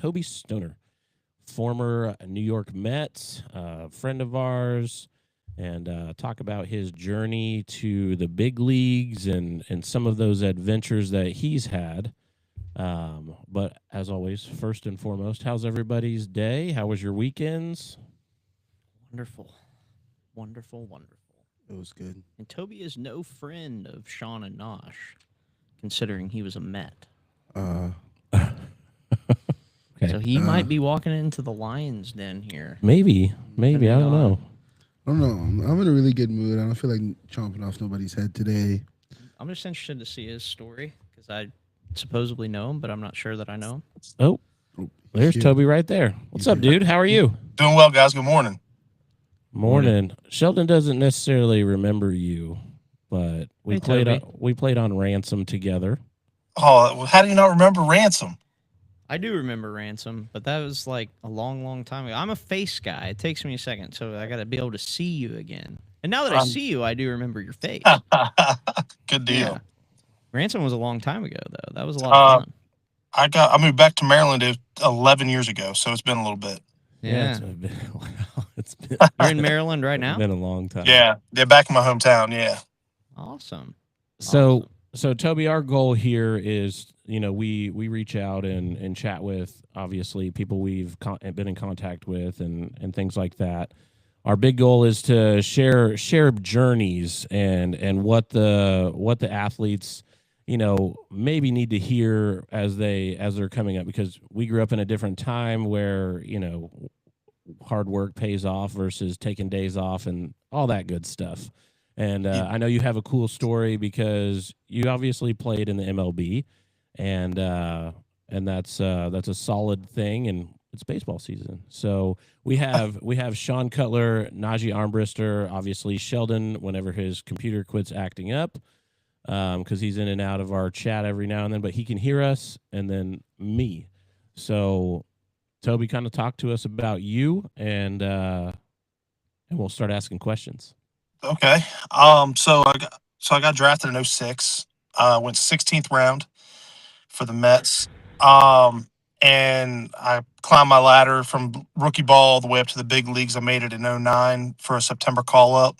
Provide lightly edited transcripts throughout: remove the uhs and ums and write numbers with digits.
Toby Stoner, former New York Mets, friend of ours, and talk about his journey to the big leagues and some of those adventures that he's had. But as always, first and foremost, how's everybody's day? How was your weekends? Wonderful. Wonderful, wonderful. It was good. And Toby is no friend of Sean and Nosh, considering he was a Met. Uh, Okay. So he might be walking into the Lions den here. Maybe, I don't know. I don't know. I'm in a really good mood. I don't feel like chomping off nobody's head today. I'm just interested to see his story because I supposedly know him, but I'm not sure that I know him. Oh, Oh, there's shit. Toby right there. What's up, dude? How are you? Doing well, guys. Good morning. Morning. Sheldon doesn't necessarily remember you, but we Hey, played Toby. we played on Ransom together. Oh, how do you not remember Ransom? I do remember Ransom, but that was like a long, long time ago. I'm a face guy. It takes me a second, so I got to be able to see you again. And now that I see you, I do remember your face. Good deal. Yeah. Ransom was a long time ago, though. That was a lot of fun. I moved back to Maryland 11 years ago, so it's been a little bit. Yeah. It's been, You're in Maryland right now? been a long time. Yeah, back in my hometown. Yeah. Awesome. So Toby, our goal here is, we reach out and chat with, obviously, people we've been in contact with and things like that. Our big goal is to share journeys and what the athletes, maybe need to hear as they're coming up, because we grew up in a different time where, hard work pays off versus taking days off and all that good stuff. And I know you have a cool story because you obviously played in the MLB, and that's a solid thing, and it's baseball season. So we have Sean Cutler, Najee Armbrister, obviously Sheldon whenever his computer quits acting up, because he's in and out of our chat every now and then, but he can hear us, and then me. So Toby, kind of talk to us about you, and we'll start asking questions. Okay. So I got drafted in 06. Went 16th round for the Mets. And I climbed my ladder from rookie ball all the way up to the big leagues. I made it in 09 for a September call up.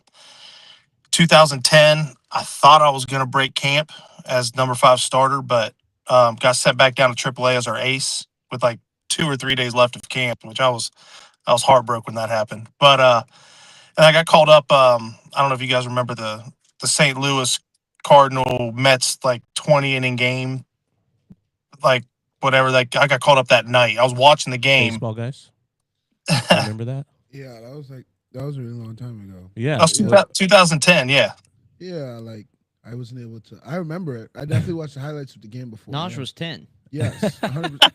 2010, I thought I was going to break camp as number 5 starter, but got sent back down to AAA as our ace with like 2 or 3 days left of camp, which I was heartbroken when that happened. But and I got called up. I don't know if you guys remember the St. Louis Cardinal Mets like 20-inning game, like whatever. Like I got called up that night. I was watching the game. Baseball guys, remember that? Yeah, that was a really long time ago. Yeah, That was 2010. Yeah. Yeah, like I wasn't able to. I remember it. I definitely watched the highlights of the game before. Nosh yeah. was 10. Yes, 100%.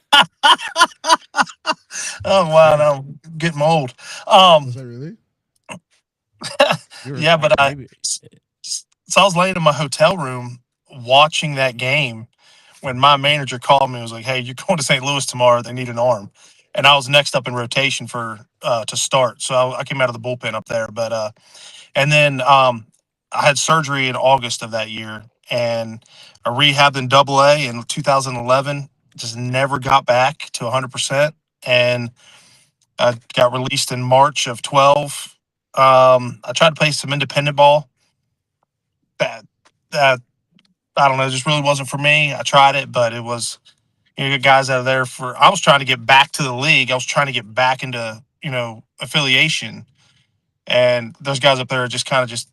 Oh wow, now I'm getting old. Was I really? Yeah, but so I was laying in my hotel room watching that game when my manager called me and was like, "Hey, you're going to St. Louis tomorrow. They need an arm." And I was next up in rotation for to start. So I came out of the bullpen up there. But and then I had surgery in August of that year, and I rehabbed in AA in 2011. Just never got back to 100%, and I got released in March of 12. I tried to play some independent ball. That I don't know, just really wasn't for me. I tried it, but it was, you get guys out of there for. I was trying to get back to the league. I was trying to get back into affiliation, and those guys up there are just kind of just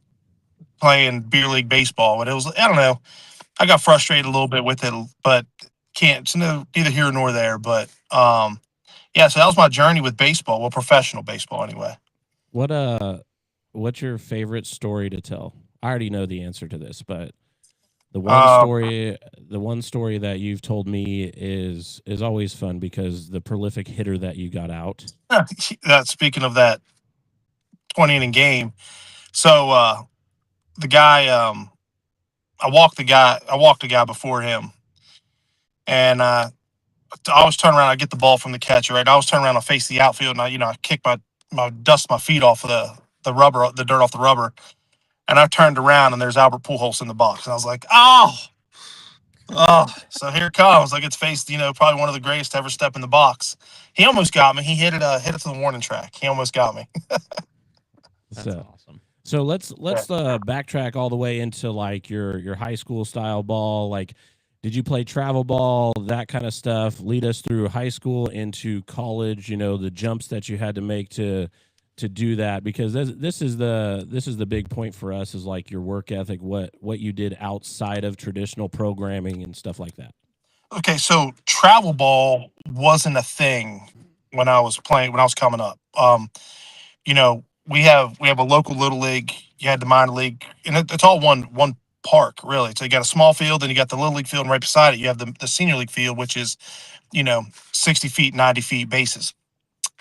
playing beer league baseball. But it was, I don't know. I got frustrated a little bit with it, but can't. It's neither here nor there. But yeah. So that was my journey with baseball. Well, professional baseball anyway. What's your favorite story to tell? I already know the answer to this, but the one story that you've told me is always fun because the prolific hitter that you got out. Speaking of that 20-inning game, so the guy, I walked the guy before him, and I always turn around. I get the ball from the catcher, right? I always turn around. I face the outfield, and I kick dust my feet off of the rubber, the dirt off the rubber, and I turned around, and there's Albert Pujols in the box, and I was like, oh. Oh, so here it comes. I get to face, probably one of the greatest to ever step in the box. He almost got me. He hit it to the warning track. He almost got me. That's So awesome. so let's Yeah. backtrack all the way into like your high school style ball. Like, did you play travel ball, that kind of stuff? Lead us through high school into college. The jumps that you had to make to do that, because this is the big point for us, is like your work ethic, what you did outside of traditional programming and stuff like that. Okay, so travel ball wasn't a thing when I was playing when I was coming up. We have a local little league. You had the minor league, and it's all one park really. So you got a small field, and you got the little league field, and right beside it you have the senior league field, which is 60 feet, 90 feet bases.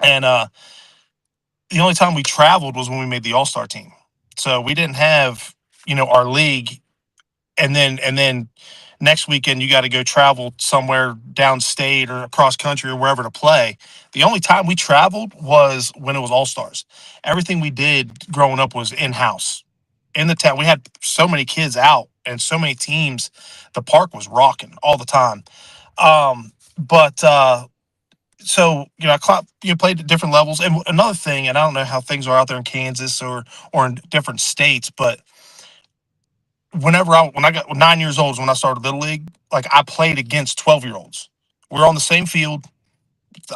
And the only time we traveled was when we made the All Star team. So we didn't have our league, and then next weekend you got to go travel somewhere downstate or across country or wherever to play. The only time we traveled was when it was All Stars. Everything we did growing up was in house in the town. We had so many kids out and so many teams. The park was rocking all the time. But so played at different levels. And another thing, and I don't know how things are out there in Kansas or in different states, but when I got 9 years old is when I started little league. Like I played against 12-year-olds. We were on the same field.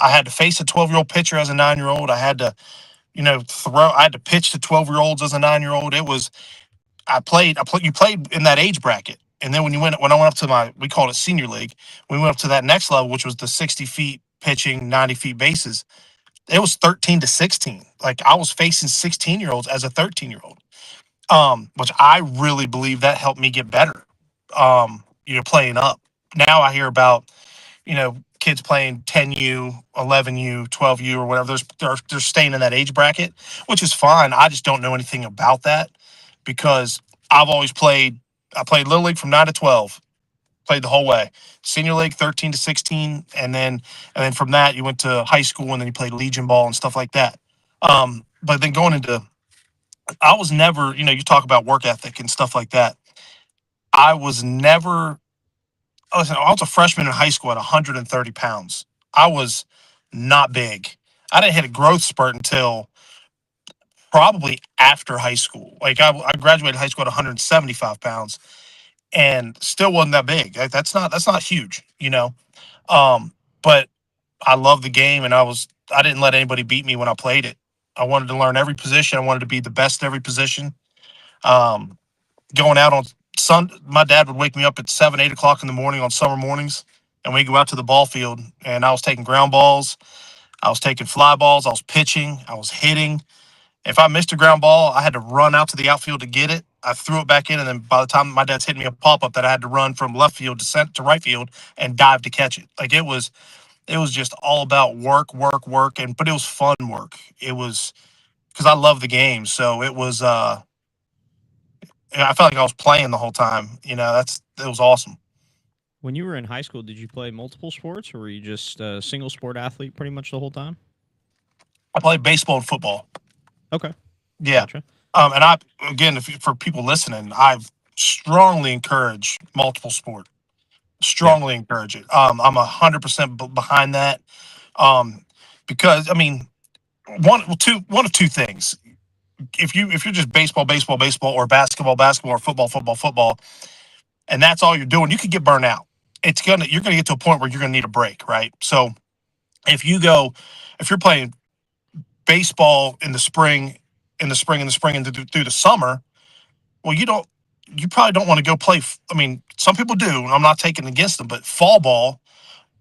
I had to face a 12-year-old pitcher as a 9-year-old. I had to throw. I had to pitch to 12-year-olds as a 9-year-old. It was you played in that age bracket. And then when I went up to we called it senior league. We went up to that next level, which was the 60 feet pitching, 90 feet bases. It was 13 to 16. Like I was facing 16-year-olds as a 13-year-old. Which I really believe that helped me get better. Playing up. Now I hear about, kids playing 10U, 11U, 12U, or whatever. They're staying in that age bracket, which is fine. I just don't know anything about that because I've always played. I played little league from 9 to 12, played the whole way. Senior league 13 to 16, and then from that you went to high school and then you played Legion ball and stuff like that. But then going into, I was never, you talk about work ethic and stuff like that. I was never. Listen, I was a freshman in high school at 130 pounds. I was not big. I didn't hit a growth spurt until probably after high school. Like I graduated high school at 175 pounds and still wasn't that big. That's not huge. But I love the game, and I didn't let anybody beat me when I played it. I wanted to learn every position. I wanted to be the best at every position. Um, Going out on my dad would wake me up at 7, 8 o'clock in the morning on summer mornings, and we go out to the ball field. And I was taking ground balls, I was taking fly balls, I was pitching, I was hitting. If I missed a ground ball, I had to run out to the outfield to get it. I threw it back in, and then by the time my dad's hitting me a pop up, that I had to run from left field to right field and dive to catch it. Like it was just all about work, work, work, but it was fun work. It was because I love the game, so it was. I felt like I was playing the whole time. It was awesome. When you were in high school, did you play multiple sports, or were you just a single sport athlete pretty much the whole time? I played baseball and football. Okay, Yeah. gotcha. And again, for people listening, I strongly encourage multiple sport. Strongly encourage it. I'm 100% behind that. Um, because I mean, one of two things. If you're just baseball, baseball, baseball, or basketball, basketball, or football, football, football, and that's all you're doing, you could get burnt out. You're gonna get to a point where you're gonna need a break, right? So if you're playing baseball in the spring, and through the summer, well, you probably don't want to go play. I mean, some people do, and I'm not taking against them, but fall ball,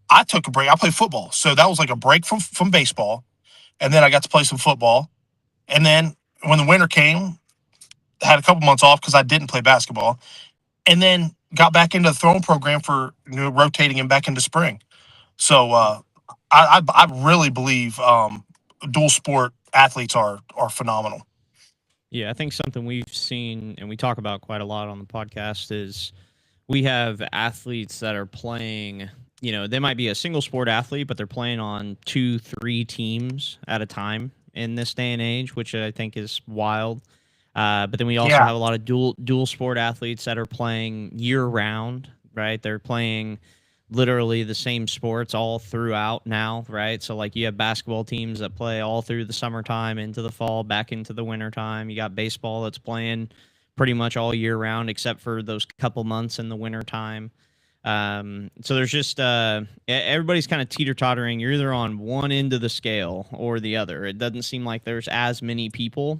I took a break. I played football, so that was like a break from baseball, and then I got to play some football, and then when the winter came, I had a couple months off because I didn't play basketball, and then got back into the throwing program for rotating and back into spring. So I really believe dual sport athletes are phenomenal. Yeah, I think something we've seen and we talk about quite a lot on the podcast is we have athletes that are playing, they might be a single sport athlete, but they're playing on 2, 3 teams at a time in this day and age, which I think is wild. But then we also Yeah. have a lot of dual sport athletes that are playing year round, right? They're playing literally the same sports all throughout now, right? So like you have basketball teams that play all through the summertime into the fall, back into the wintertime. You got baseball that's playing pretty much all year round except for those couple months in the wintertime. So there's just everybody's kind of teeter-tottering. You're either on one end of the scale or the other. It doesn't seem like there's as many people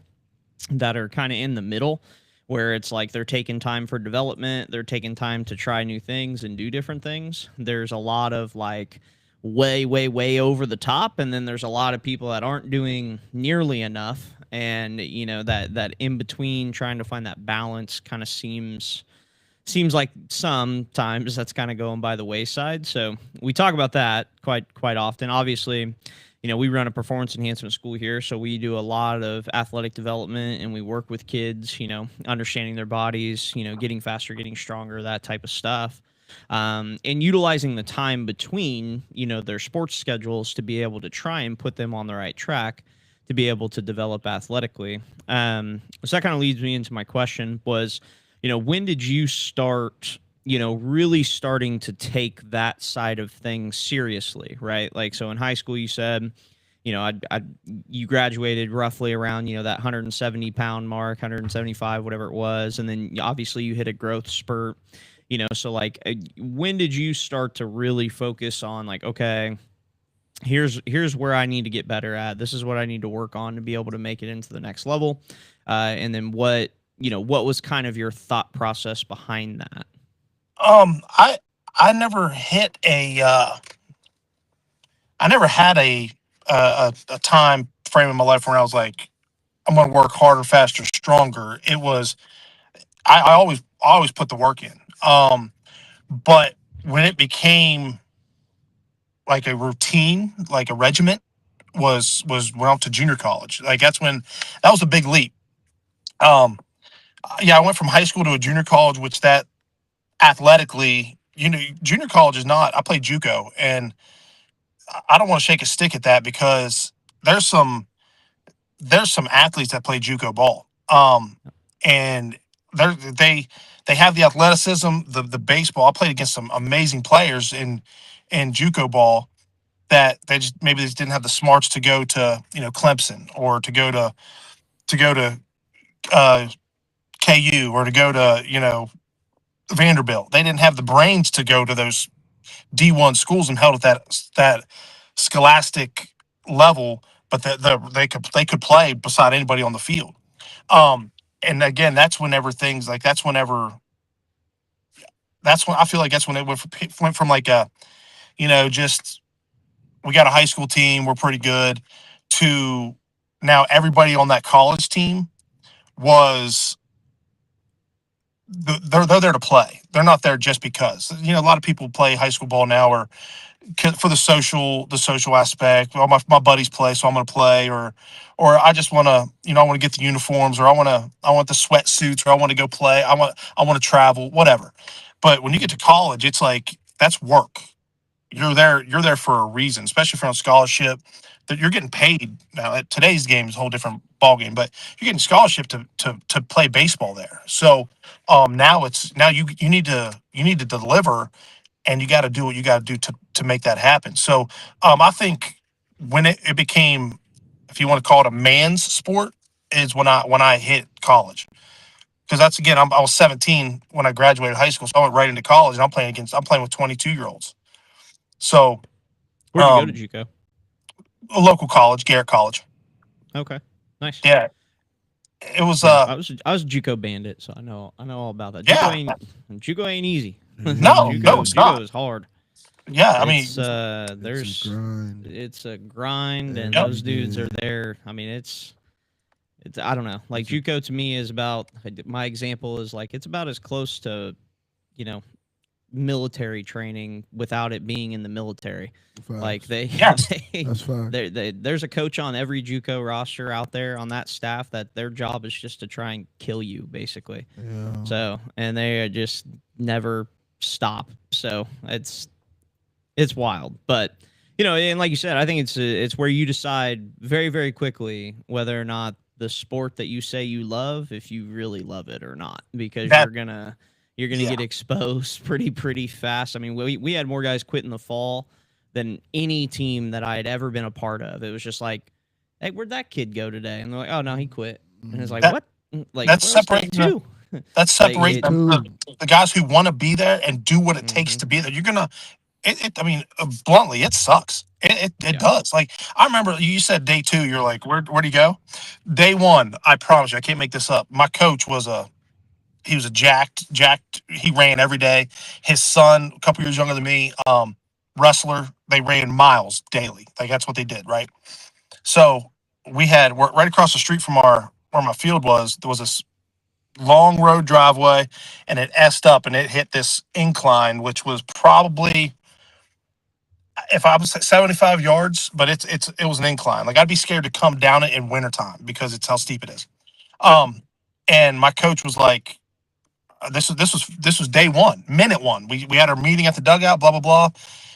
that are kind of in the middle, where it's like they're taking time for development, they're taking time to try new things and do different things. There's a lot of like way over the top, and then there's a lot of people that aren't doing nearly enough, and you know that in between, trying to find that balance kind of seems like sometimes that's kind of going by the wayside. So we talk about that quite often. Obviously, you know, we run a performance enhancement school here, so we do a lot of athletic development, and we work with kids, you know, understanding their bodies, you know, getting faster, getting stronger, that type of stuff, and utilizing the time between, you know, their sports schedules to be able to try and put them on the right track to be able to develop athletically. So that kind of leads me into my question was, you know, when did you start, you know, really starting to take that side of things seriously, right? Like, so in high school, you said, you know, you graduated roughly around, you know, that 170 pound mark, 175, whatever it was. And then obviously you hit a growth spurt, you know, so like, when did you start to really focus on like, okay, here's where I need to get better at. This is what I need to work on to be able to make it into the next level. And then what was kind of your thought process behind that? I never hit I never had a time frame in my life where I was like, I'm going to work harder, faster, stronger. It was, I always put the work in. But when it became like a routine, like a regiment, was when I went to junior college. Like that was a big leap. Yeah, I went from high school to a junior college, which that athletically, you know, junior college is not. I played JUCO, and I don't want to shake a stick at that because there's some athletes that play JUCO ball, and they have the athleticism, the baseball. I played against some amazing players in JUCO ball that they just didn't have the smarts to go to, you know, Clemson, or to go to KU, or to go to, you know, Vanderbilt. They didn't have the brains to go to those D1 schools and held at that scholastic level, but they could play beside anybody on the field. And again, that's when I feel like that's when it went from like a, you know, just we got a high school team, we're pretty good, to now everybody on that college team was they're there to play. They're not there just because. You know, a lot of people play high school ball now or for the social aspect. Well, my buddies play, so I'm going to play, or I just want to, you know, I want to get the uniforms, or I want the sweatsuits, or I want to go play. I want to travel, whatever. But when you get to college, it's like that's work. You're there for a reason, especially if you're on scholarship. That you're getting paid now. At today's game is a whole different ball game, but you're getting scholarship to play baseball there. So now you need to deliver, and you got to do what you got to do to make that happen. So I think when it became, if you want to call it a man's sport, is when I hit college. Because that's, again, I was 17 when I graduated high school, so I went right into college, and I'm playing with 22-year-olds. So where'd you go to JUCO? A local college, Garrett College. Okay, nice. Yeah, it was. I was a JUCO bandit, so I know all about that. JUCO ain't easy. No, it's not. JUCO is hard. Yeah, I mean, it's a grind, and Yep. those dudes are there. I mean, it's I don't know. Like JUCO to me is about, my example is like, it's about as close to, you know, military training without it being in the military. Facts. Like That's fine. there's a coach on every JUCO roster out there on that staff that their job is just to try and kill you, basically. Yeah. So, and they just never stop. So it's wild, but you know, and like you said, I think it's where you decide very, very quickly whether or not the sport that you say you love, if you really love it or not, because you're going to Yeah. get exposed pretty fast. I mean, we had more guys quit in the fall than any team that I had ever been a part of. It was just like, hey, where'd that kid go today? And they're like, oh no, he quit. And it's like, That- what? Like, that's bro, it's day separating the- 2. That's Like, separating the guys who want to be there and do what it takes to be there. You're gonna, I mean, bluntly, it sucks. It Yeah. does. Like I remember you said day 2. You're like, where'd he go? Day 1, I promise you, I can't make this up. My coach was a jacked. He ran every day. His son, a couple years younger than me, wrestler. They ran miles daily. Like that's what they did, right? So we're right across the street from where my field was. There was this long road driveway, and it essed up and it hit this incline, which was probably, if I was 75 yards, but it was an incline. Like I'd be scared to come down it in wintertime because it's how steep it is. And my coach was like, this was day 1, minute 1. We had our meeting at the dugout, blah blah blah.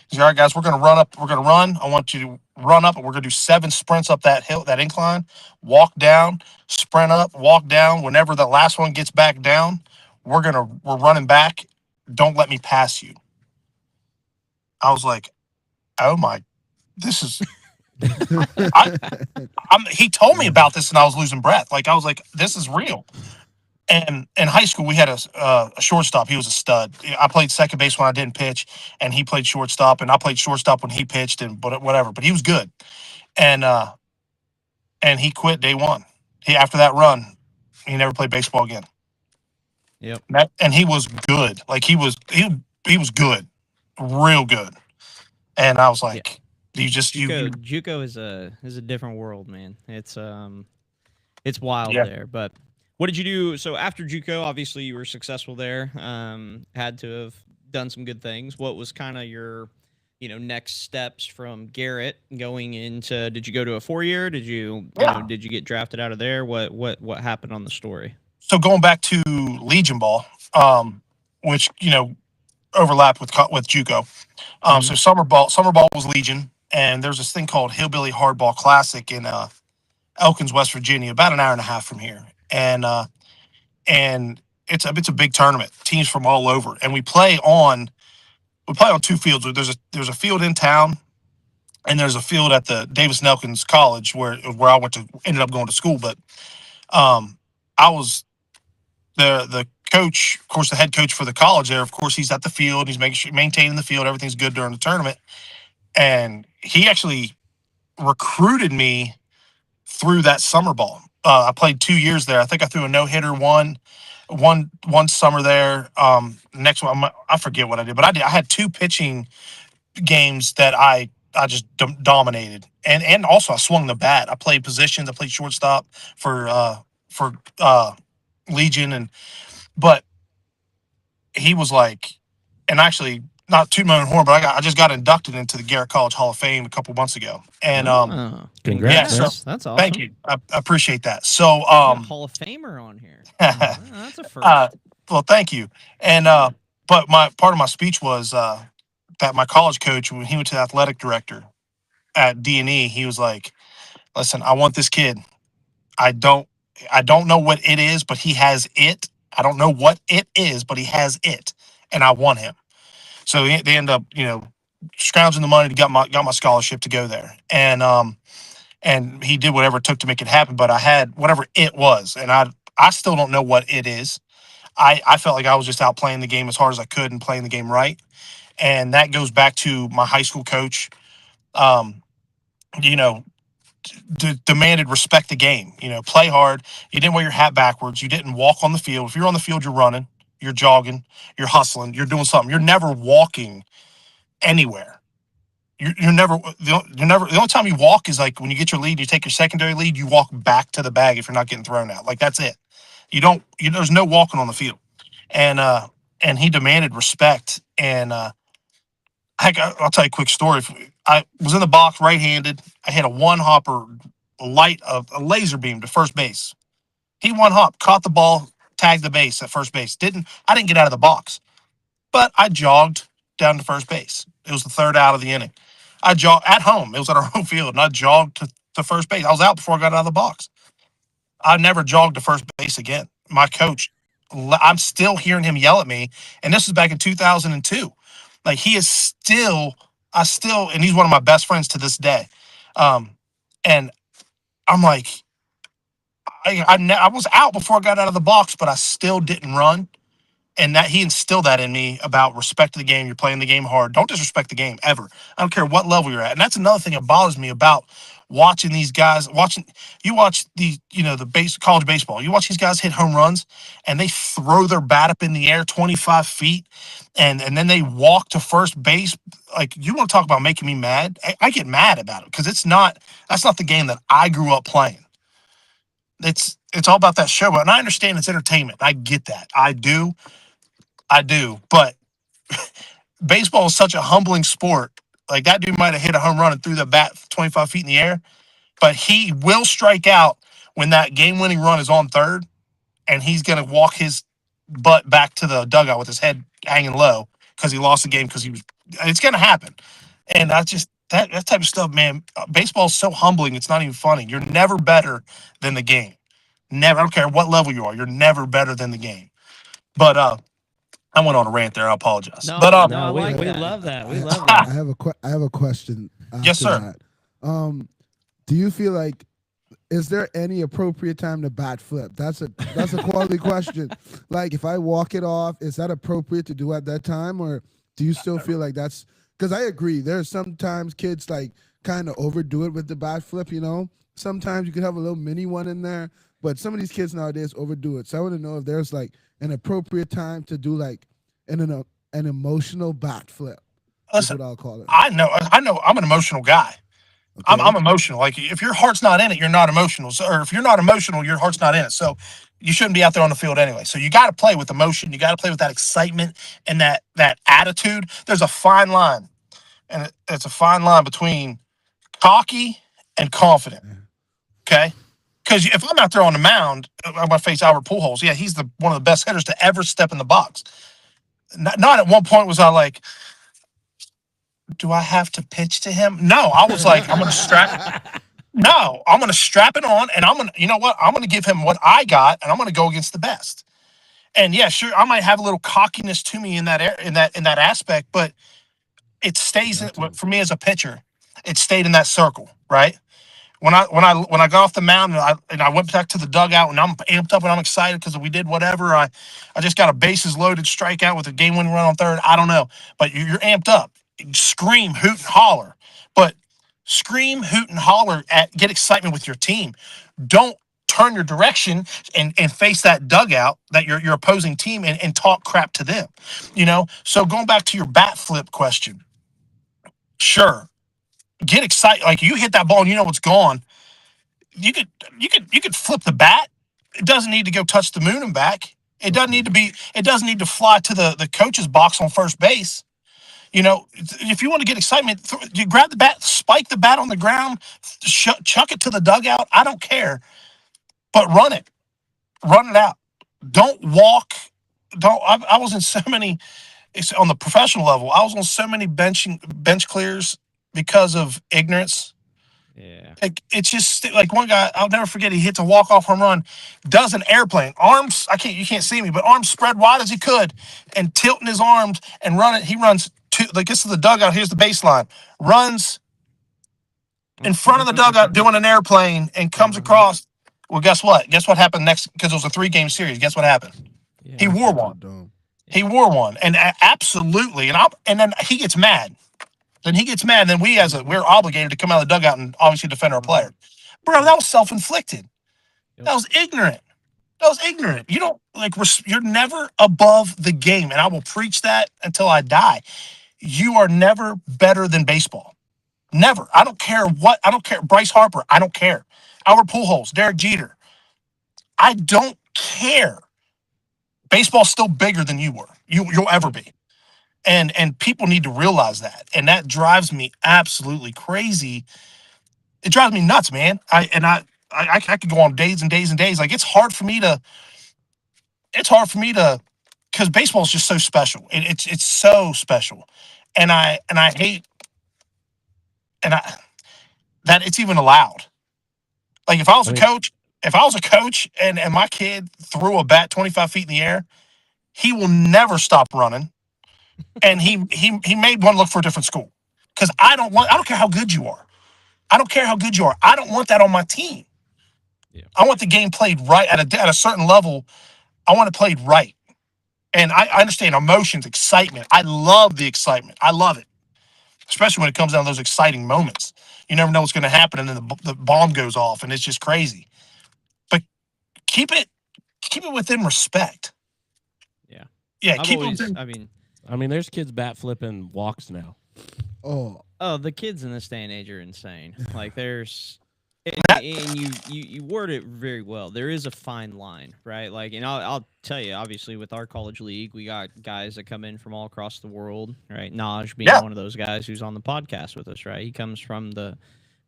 He's like, all right, guys, we're gonna run up. We're gonna run. I want you to run up, and we're gonna do 7 sprints up that hill, that incline. Walk down, sprint up, walk down. Whenever the last one gets back down, we're running back. Don't let me pass you. I was like, oh my, this is. He told me about this, and I was losing breath. Like I was like, this is real. And in high school, we had a shortstop. He was a stud. I played second base when I didn't pitch, and he played shortstop. And I played shortstop when he pitched, and whatever. But he was good, and he quit day 1. After that run, he never played baseball again. Yep. And he was good. Like he was good, real good. And I was like, you just JUCO is a different world, man. It's wild there. But what did you do? So after JUCO, obviously you were successful there. Had to have done some good things. What was kind of your, next steps from Garrett going into? Did you go to a 4-year? Did you did you get drafted out of there? What happened on the story? So going back to Legion ball, which overlapped with JUCO. So summer ball was Legion, and there's this thing called Hillbilly Hardball Classic in Elkins, West Virginia, about an hour and a half from here. And it's a big tournament, teams from all over, and we play on 2 fields. There's a field in town, and there's a field at the Davis Elkins College where I ended up going to school. But I was the coach, of course, the head coach for the college there. Of course, he's at the field, he's maintaining the field, everything's good during the tournament, and he actually recruited me through that summer ball. I played 2 years there. I think I threw a no-hitter one summer there. Next one, I forget what I did, but I had 2 pitching games that I just dominated, and also I swung the bat. I played positions. I played shortstop for Legion, but he was like, and actually, not toot my own horn, but I just got inducted into the Garrett College Hall of Fame a couple months ago. And congrats! Yeah, that's awesome. Thank you. I appreciate that. So Hall of Famer on here. That's a first. Well, thank you. And but part of my speech was that my college coach, when he went to the athletic director at D&E, he was like, "Listen, I want this kid. I don't know what it is, but he has it. I don't know what it is, but he has it, and I want him." So they end up, scrounging the money to got my scholarship to go there, and he did whatever it took to make it happen. But I had whatever it was, and I still don't know what it is. I felt like I was just out playing the game as hard as I could and playing the game right, and that goes back to my high school coach. Demanded respect the game. Play hard. You didn't wear your hat backwards. You didn't walk on the field. If you're on the field, you're running, you're jogging, you're hustling, you're doing something. You're never walking anywhere. You're never the only time you walk is like when you get your lead, you take your secondary lead, you walk back to the bag if you're not getting thrown out. Like that's it. There's no walking on the field. And he demanded respect. And heck, I'll tell you a quick story. I was in the box right-handed. I hit a one-hopper a laser beam to first base. He one-hop, caught the ball, tagged the base at first base. I didn't get out of the box, but I jogged down to first base. It was the 3rd out of the inning. I jogged at home. It was at our home field, and I jogged to first base. I was out before I got out of the box. I never jogged to first base again. My coach I'm still hearing him yell at me. And this was back in 2002. Like he is still, and he's one of my best friends to this day. And I'm like, I was out before I got out of the box, but I still didn't run. And that he instilled that in me about respect the game. You're playing the game hard. Don't disrespect the game ever. I don't care what level you're at. And that's another thing that bothers me about watching these guys. You watch the college baseball. You watch these guys hit home runs, and they throw their bat up in the air 25 feet, and then they walk to first base. Like, you want to talk about making me mad? I get mad about it because that's not the game that I grew up playing. It's all about that show, and I understand it's entertainment. I get that. I do, but baseball is such a humbling sport. Like, that dude might have hit a home run and threw the bat 25 feet in the air, but he will strike out when that game-winning run is on third, and he's going to walk his butt back to the dugout with his head hanging low because he lost the game it's going to happen. And I just, that type of stuff, man, baseball is so humbling, it's not even funny. You're never better than the game. Never. I don't care what level you are. You're never better than the game. But I went on a rant there. I apologize. No, but no, like we that. love that. We love that. I have a question. Yes, sir. That. Do you feel like, is there any appropriate time to bat flip? That's a quality question. Like, if I walk it off, is that appropriate to do at that time, or do you still feel like that's? Because I agree, there's sometimes kids like kind of overdo it with the bat flip. You know, sometimes you could have a little mini one in there, but some of these kids nowadays overdo it. So I want to know if there's like an appropriate time to do like an emotional bat flip. Listen, That's what I'll call it. I know. I'm an emotional guy. Okay. I'm emotional. Like, if your heart's not in it, you're not emotional. So, or if you're not emotional, your heart's not in it. So you shouldn't be out there on the field anyway. So you got to play with emotion. You got to play with that excitement and that attitude. There's a fine line, and it's a fine line between cocky and confident. Okay. Because if I'm out there on the mound, I'm going to face Albert Pujols. Yeah, he's one of the best hitters to ever step in the box. Not at one point was I like, do I have to pitch to him? No, I was like, I'm going to strap. No, I'm going to strap it on, and I'm going to, you know what? I'm going to give him what I got, and I'm going to go against the best. And yeah, sure, I might have a little cockiness to me in that aspect, but it stays for me as a pitcher. It stayed in that circle, right? When I got off the mound and I went back to the dugout, and I'm amped up and I'm excited because we did whatever. I just got a bases loaded strikeout with a game-winning run on third. I don't know, but you're amped up. Scream, hoot, and holler. But scream, hoot, and holler get excitement with your team. Don't turn your direction and face that dugout, that your opposing team, and talk crap to them. You know. So going back to your bat flip question, sure. Get excited, like you hit that ball and you know it's gone. You could flip the bat. It doesn't need to go touch the moon and back. It doesn't need to fly to the coach's box on first base. You know, if you want to get excitement, you grab the bat, spike the bat on the ground, chuck it to the dugout. I don't care, but run it out. Don't walk. I was in so many. It's on the professional level. I was on so many bench clears because of ignorance. Yeah. Like, it's just like one guy, I'll never forget, he hits a walk-off home run, does an airplane, arms, you can't see me, but arms spread wide as he could, and tilting his arms and running. He runs gets to the dugout, here's the baseline, runs in front of the dugout doing an airplane and comes across. Well, guess what? Guess what happened next? Because it was a 3-game series. Guess what happened? Yeah. He wore one. He wore one, and absolutely, and then he gets mad. Then we're obligated to come out of the dugout and obviously defend our player. Bro, that was self-inflicted. That was ignorant. You don't you're never above the game, and I will preach that until I die. You are never better than baseball. Never. I don't care. Bryce Harper, I don't care. Albert Pujols, Derek Jeter. I don't care. Baseball's still bigger than you were. You'll ever be. And people need to realize that. And that drives me absolutely crazy. It drives me nuts, man. I could go on days and days and days. Like, it's hard for me to, because baseball is just so special. It's so special. And I hate that it's even allowed. Like, if I was a coach, if I was a coach and my kid threw a bat 25 feet in the air, he will never stop running. And he made one look for a different school. Because I don't care how good you are. I don't care how good you are. I don't want that on my team. Yeah. I want the game played right at a certain level. I want it played right. And I understand emotions, excitement. I love the excitement. I love it. Especially when it comes down to those exciting moments. You never know what's going to happen, and then the bomb goes off, and it's just crazy. But keep it within respect. Yeah. Yeah, I've keep always, it within. I mean, there's kids bat flipping walks now. Oh, the kids in this day and age are insane. Like there's, and you word it very well. There is a fine line, right? Like, and I'll tell you, obviously, with our college league, we got guys that come in from all across the world, right? Naj being one of those guys who's on the podcast with us, right? He comes from the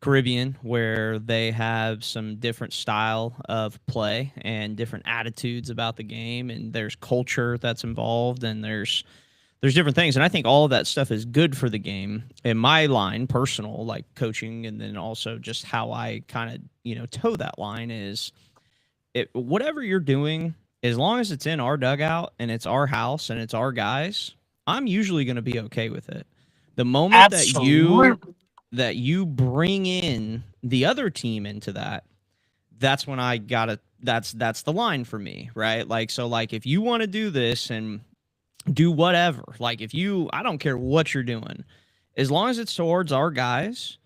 Caribbean, where they have some different style of play and different attitudes about the game, and there's culture that's involved, and there's different things, and I think all of that stuff is good for the game. In my line, personal, like coaching, and then also just how I kind of, toe that line is, whatever you're doing, as long as it's in our dugout and it's our house and it's our guys, I'm usually going to be okay with it. The moment that you bring in the other team into that, that's when that's the line for me, right? Like, so like if you want to do this and do whatever, like I don't care what you're doing, as long as it's towards our guys,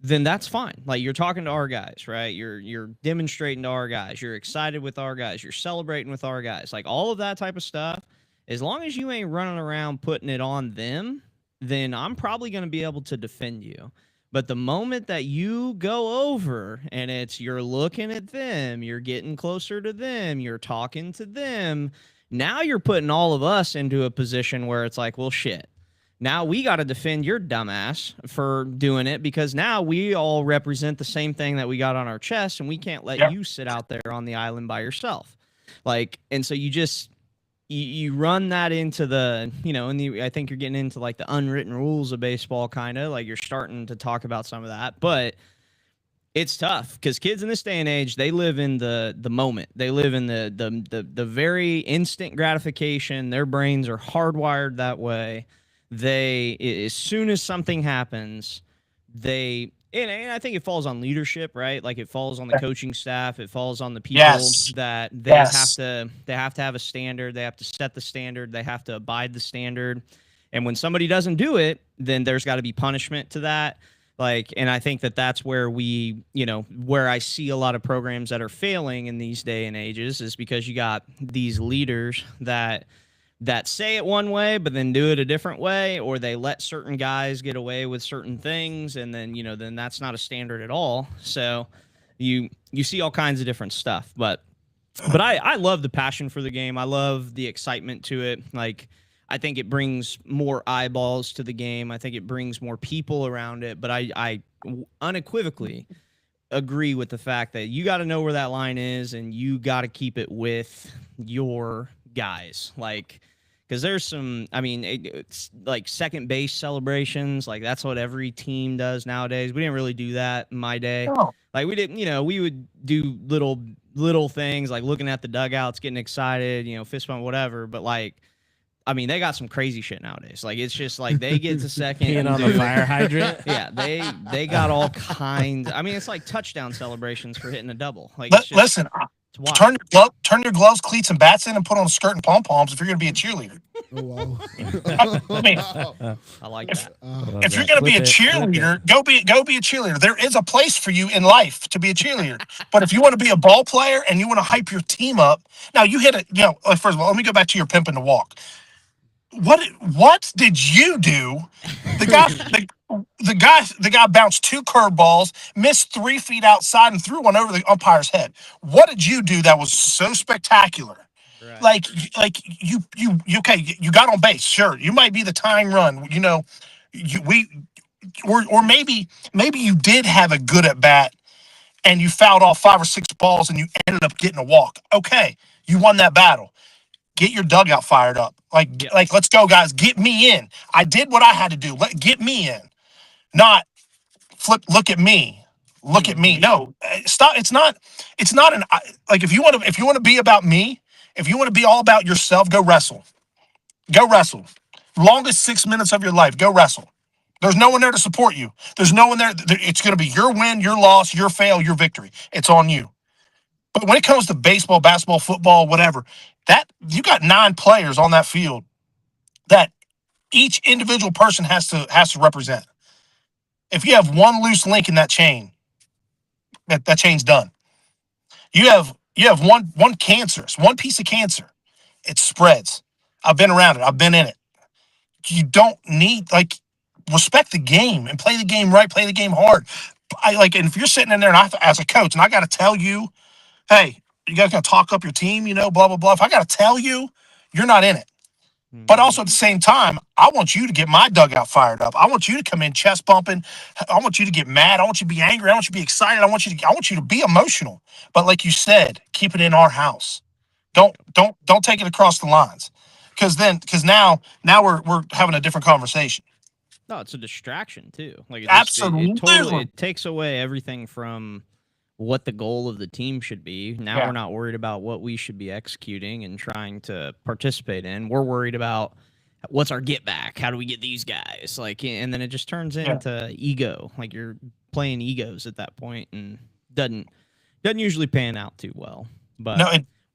then that's fine. Like you're talking to our guys, right? You're demonstrating to our guys, you're excited with our guys, you're celebrating with our guys, like all of that type of stuff. As long as you ain't running around putting it on them, then I'm probably going to be able to defend you. But the moment that you go over and you're looking at them, you're getting closer to them, you're talking to them, now you're putting all of us into a position where it's like, well, shit. Now we got to defend your dumbass for doing it, because now we all represent the same thing that we got on our chest, and we can't let you sit out there on the island by yourself. Like, and so you just you run that into the, I think you're getting into like the unwritten rules of baseball, kind of like you're starting to talk about some of that, but it's tough because kids in this day and age, they live in the moment. They live in the very instant gratification. Their brains are hardwired that way. As soon as something happens, and I think it falls on leadership, right? Like it falls on the coaching staff. It falls on the people that they have to have a standard. They have to set the standard. They have to abide the standard. And when somebody doesn't do it, then there's got to be punishment to that. Like, and I think that's where where I see a lot of programs that are failing in these day and ages is because you got these leaders that say it one way, but then do it a different way, or they let certain guys get away with certain things. And then, then that's not a standard at all. So you see all kinds of different stuff, but I love the passion for the game. I love the excitement to it. Like, I think it brings more eyeballs to the game. I think it brings more people around it. But I unequivocally agree with the fact that you got to know where that line is, and you got to keep it with your guys. Like, because there's some, it's like second base celebrations. Like, that's what every team does nowadays. We didn't really do that in my day. Oh. Like, we didn't, we would do little things like looking at the dugouts, getting excited, fist bump, whatever. But like, they got some crazy shit nowadays. Like, it's just like they get to second. Being on the fire hydrant. Yeah, they got all kinds. It's like touchdown celebrations for hitting a double. Like, listen, turn your gloves, cleats, and bats in, and put on a skirt and pom poms if you're going to be a cheerleader. Oh, wow. I like that. If you're going to be a cheerleader, go be a cheerleader. There is a place for you in life to be a cheerleader. But if you want to be a ball player and you want to hype your team up, now you hit it. First of all, let me go back to your pimping the walk. What did you do? The guy bounced 2 curveballs, missed 3 feet outside, and threw one over the umpire's head. What did you do that was so spectacular? Right. Like you got on base. Sure, you might be the tying run. Or maybe you did have a good at bat, and you fouled off 5 or 6 balls, and you ended up getting a walk. Okay, you won that battle. Get your dugout fired up. Like, let's go, guys. Get me in. I did what I had to do. Get me in. Not look at me. look at me. No, stop. It's not like if you want to be about me, if you want to be all about yourself, go wrestle. Go wrestle. Longest 6 minutes of your life, go wrestle. There's no one there to support you. There's no one there. It's going to be your win, your loss, your fail, your victory. It's on you. But when it comes to baseball, basketball, football, whatever, that you got 9 players on that field that each individual person has to represent. If you have one loose link in that chain, that chain's done. You have one cancerous, one piece of cancer. It spreads. I've been around it. I've been in it. You don't need, respect the game and play the game right, play the game hard. And if you're sitting in there and as a coach, and I got to tell you, hey, you guys going to talk up your team, blah, blah, blah. If I got to tell you, you're not in it. But also at the same time, I want you to get my dugout fired up. I want you to come in chest bumping. I want you to get mad. I want you to be angry. I want you to be excited. I want you to be emotional. But like you said, keep it in our house. Don't take it across the lines. Because now we're having a different conversation. No, it's a distraction too. Absolutely. It takes away everything from what the goal of the team should be. Now we're not worried about what we should be executing and trying to participate in. We're worried about what's our get back. How do we get these guys? And then it just turns into ego. Like you're playing egos at that point, and doesn't usually pan out too well. But no,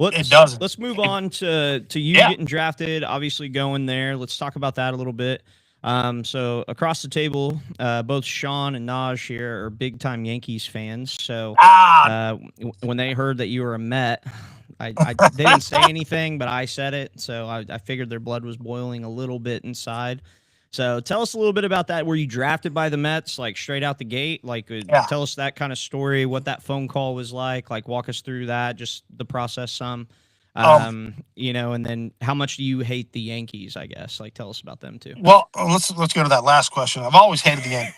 it doesn't. Let's move on to you getting drafted, obviously going there. Let's talk about that a little bit. So across the table, both Sean and Naj here are big time Yankees fans. So when they heard that you were a Met, they didn't say anything, but I said it. So I figured their blood was boiling a little bit inside. So tell us a little bit about that. Were you drafted by the Mets, straight out the gate? Tell us that kind of story, what that phone call was like. Walk us through that, just the process some. And then how much do you hate the Yankees, I guess? Tell us about them too. Well, let's go to that last question. I've always hated the Yankees.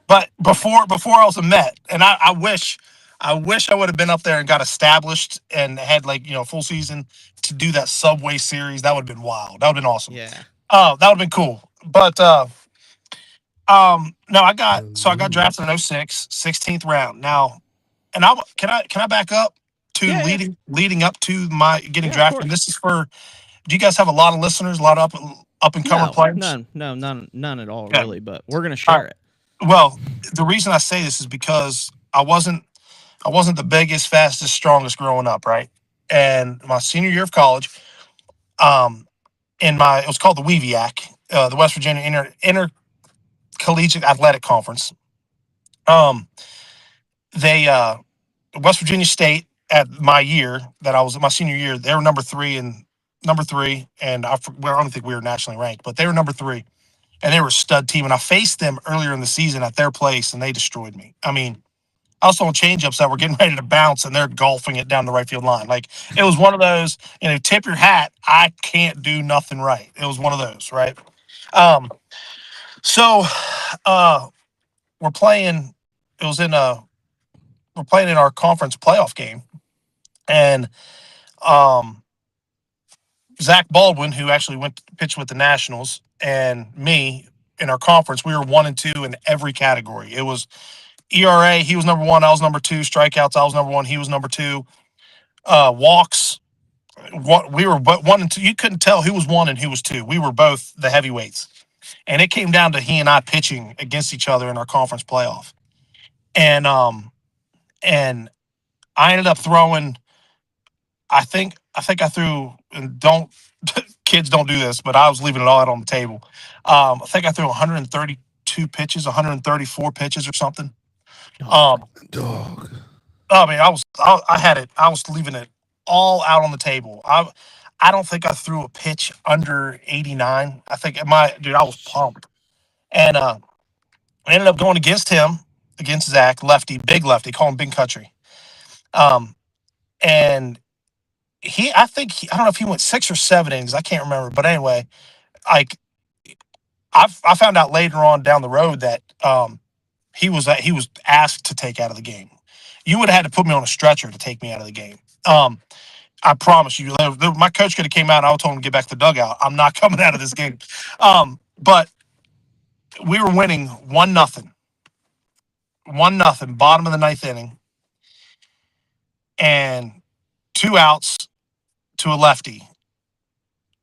But before I was a Met, and I wish I would have been up there and got established and had full season to do that Subway series. That would have been wild. That would have been awesome. Yeah. Oh, that would have been cool. But no, I got drafted in 06, 16th round. Now, and can I back up to leading up to my getting drafted? And this is for, do you guys have a lot of listeners, a lot of up and coming players? None at all, really, but we're gonna share it. Well, the reason I say this is because I wasn't the biggest, fastest, strongest growing up, right? And my senior year of college, it was called the WEVIAC, the West Virginia Intercollegiate Athletic Conference. West Virginia State at my year that I was my senior year, they were number three, and I don't think we were nationally ranked, but they were number 3, and they were a stud team. And I faced them earlier in the season at their place, and they destroyed me. I mean, I was throwing changeups that were getting ready to bounce, and they're golfing it down the right field line. It was one of those, tip your hat. I can't do nothing right. It was one of those, right? So we're playing. We're playing in our conference playoff game, and Zach Baldwin, who actually went to pitch with the Nationals, and me in our conference, we were 1 and 2 in every category. It was ERA, he was number 1, I was number 2. Strikeouts, I was number 1, he was number 2. Walks, we were 1 and 2. You couldn't tell who was 1 and who was 2. We were both the heavyweights, and it came down to he and I pitching against each other in our conference playoff. And I ended up throwing. I think I threw, and kids don't do this, but I was leaving it all out on the table. I think I threw 132 pitches, 134 pitches or something. Dog. I mean, I had it. I was leaving it all out on the table. I don't think I threw a pitch under 89. I think I was pumped. And I ended up going against Zach, lefty, big lefty, call him Big Country. And I don't know if he went 6 or 7 innings. I can't remember. But anyway, I found out later on down the road that he was asked to take out of the game. You would have had to put me on a stretcher to take me out of the game. I promise you, my coach could have came out and I told him to get back to the dugout. I'm not coming out of this game. But we were winning 1-0. 1-0, bottom of the ninth inning, and 2 outs to a lefty,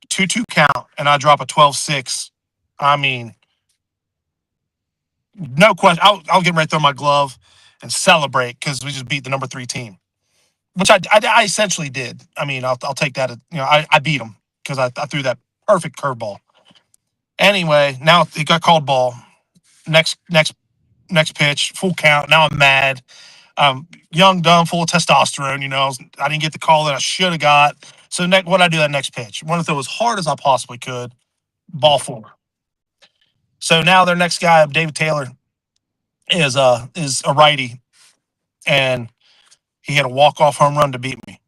2-2 count, and I drop a 12-6. I mean, no question. I'll get right throw my glove and celebrate because we just beat the number 3 team, which I essentially did. I mean, I'll take that. I beat them because I threw that perfect curveball. Anyway, now it got called ball. Next pitch, full count. Now I'm mad. Young, dumb, full of testosterone. I didn't get the call that I should have got. So what I do that next pitch? I want to throw as hard as I possibly could. Ball 4. So now their next guy, David Taylor, is a righty, and he had a walk-off home run to beat me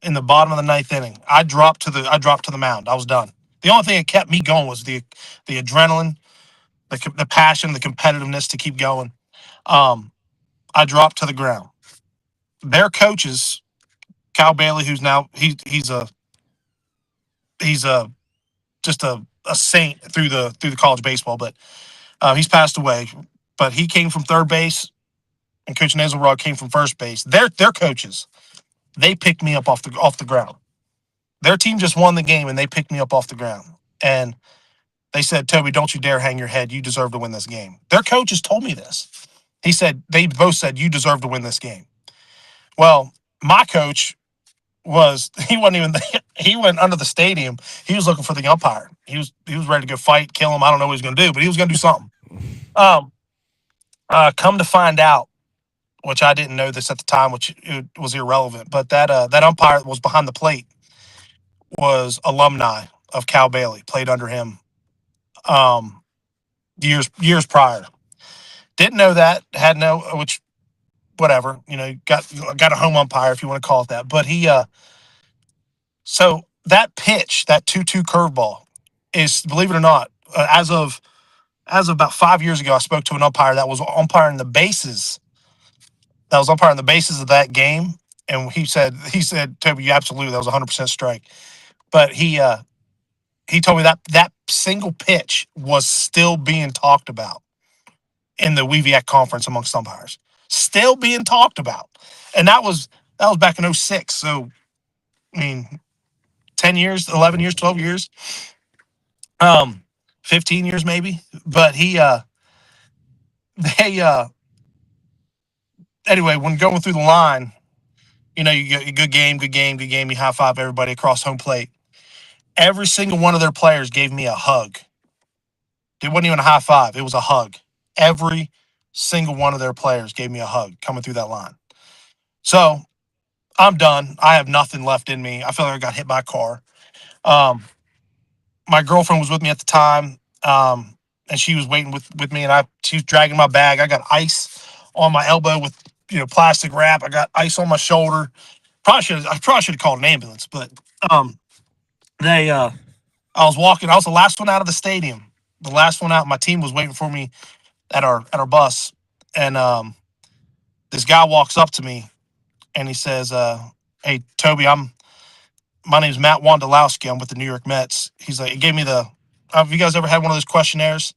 in the bottom of the ninth inning. I dropped to the mound. I was done. The only thing that kept me going was the adrenaline, the passion, the competitiveness to keep going. I dropped to the ground. Their coaches, Kyle Bailey, who's now he's just a saint through the college baseball, but he's passed away. But he came from third base, and Coach Nazelrod came from first base. Their coaches, they picked me up off the ground. Their team just won the game, and they picked me up off the ground. And they said, "Toby, don't you dare hang your head. You deserve to win this game." Their coaches told me this. They both said, "You deserve to win this game." Well, my coach he went under the stadium. He was looking for the umpire. He was ready to go fight, kill him. I don't know what he was going to do, but he was going to do something. Come to find out, which I didn't know this at the time, which it was irrelevant, but that umpire that was behind the plate was alumni of Cal Bailey, played under him years prior. Didn't know that, which whatever, got a home umpire if you want to call it that. But so that pitch, that 2-2 curveball is, believe it or not, as of about 5 years ago, I spoke to an umpire that was umpiring the bases. That was umpiring the bases of that game. And he said, "Toby, you absolutely, that was 100% strike." But he told me that single pitch was still being talked about in the WEVIAC conference amongst umpires. Still being talked about. And that was back in 2006. So, I mean, 10 years, 11 years, 12 years, 15 years maybe. But anyway, when going through the line, you get a good game, you high five everybody across home plate. Every single one of their players gave me a hug. It wasn't even a high five, it was a hug. Every single one of their players gave me a hug coming through that line. So I'm done. I have nothing left in me. I feel like I got hit by a car. My girlfriend was with me at the time, and she was waiting with me, and she was dragging my bag. I got ice on my elbow with plastic wrap. I got ice on my shoulder. I probably should have called an ambulance, but I was walking. I was the last one out of the stadium. The last one out. My team was waiting for me at our bus, and this guy walks up to me, and he says, "Hey, Toby, my name's Matt Wondolowski. I'm with the New York Mets." He's like, he gave me have you guys ever had one of those questionnaires?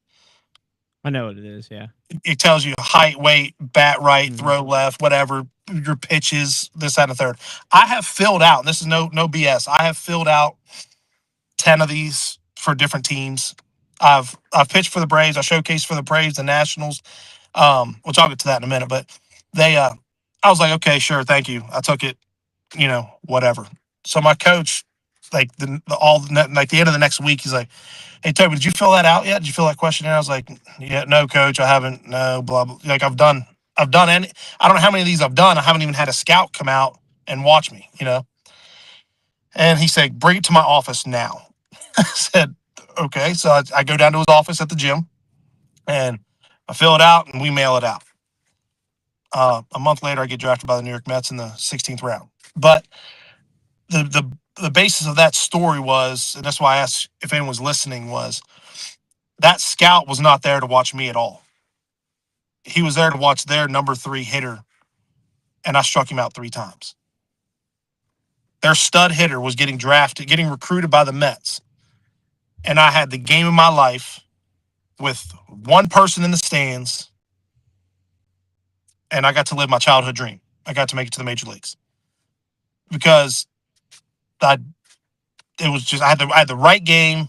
I know what it is, yeah. It tells you height, weight, bat right, throw left, whatever, your pitches, this, that, and the third. I have filled out, and this is no BS, I have filled out 10 of these for different teams. I've pitched for the Braves. I showcased for the Braves, the Nationals, which I'll get to that in a minute. But I was like, okay, sure, thank you. I took it, whatever. So my coach, like the end of the next week, he's like, "Hey, Toby, did you fill that out yet? Did you fill that questionnaire?" I was like, "Yeah, no, coach, I haven't. No, blah, blah." Like I've done any. I don't know how many of these I've done. I haven't even had a scout come out and watch me, And he said, "Bring it to my office now." I said, "Okay." So I go down to his office at the gym, and I fill it out, and we mail it out. A month later, I get drafted by the New York Mets in the 16th round. But the basis of that story was, and that's why I asked if anyone was listening, was that scout was not there to watch me at all. He was there to watch their number 3 hitter, and I struck him out 3 times. Their stud hitter was getting recruited by the Mets, and I had the game of my life with one person in the stands and I got to live my childhood dream. I got to make it to the major leagues because I had the right game,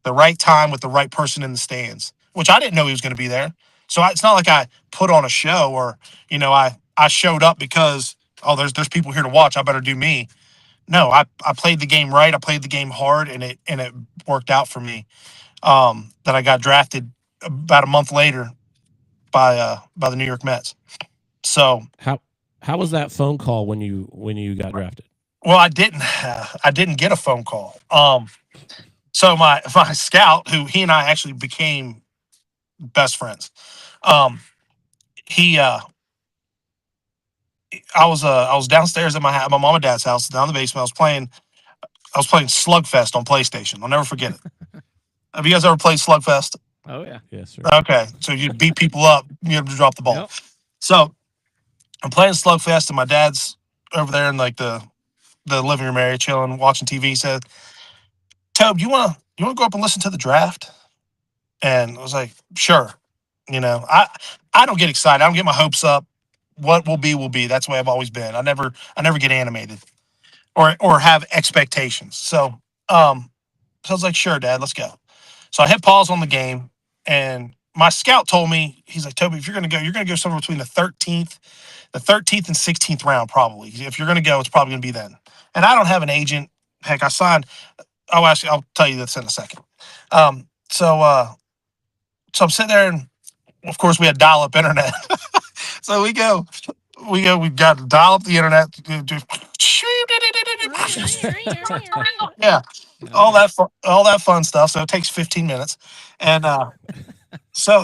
the right time with the right person in the stands, which I didn't know he was going to be there. So it's not like I put on a show or, I showed up because, oh, there's people here to watch. I better do me. No, I played the game right. I played the game hard, and it worked out for me. That I got drafted about a month later by the New York Mets. So how was that phone call when you got drafted? Well, I didn't get a phone call. So my scout, who he and I actually became best friends. I was downstairs at my mom and dad's house down in the basement. I was playing Slugfest on PlayStation. I'll never forget it. Have you guys ever played Slugfest? Oh yeah. Yes, sir. Okay, so you beat people up, you have to drop the ball. Yep. So I'm playing Slugfest, and my dad's over there in like the living room area, chilling, watching TV. He said, "Tobe, you wanna go up and listen to the draft?" And I was like, "Sure." I don't get excited. I don't get my hopes up. What will be. That's the way I've always been. I never get animated or have expectations. So I was like, "Sure, Dad, let's go." So I hit pause on the game, and my scout told me, he's like, "Toby, if you're gonna go somewhere between the 13th and 16th round, probably. If you're gonna go, it's probably gonna be then." And I don't have an agent. Heck, I signed. I'll tell you this in a second. So I'm sitting there, and of course we had dial-up internet. So we got to dial up the internet. Yeah, all that fun stuff. So it takes 15 minutes, and so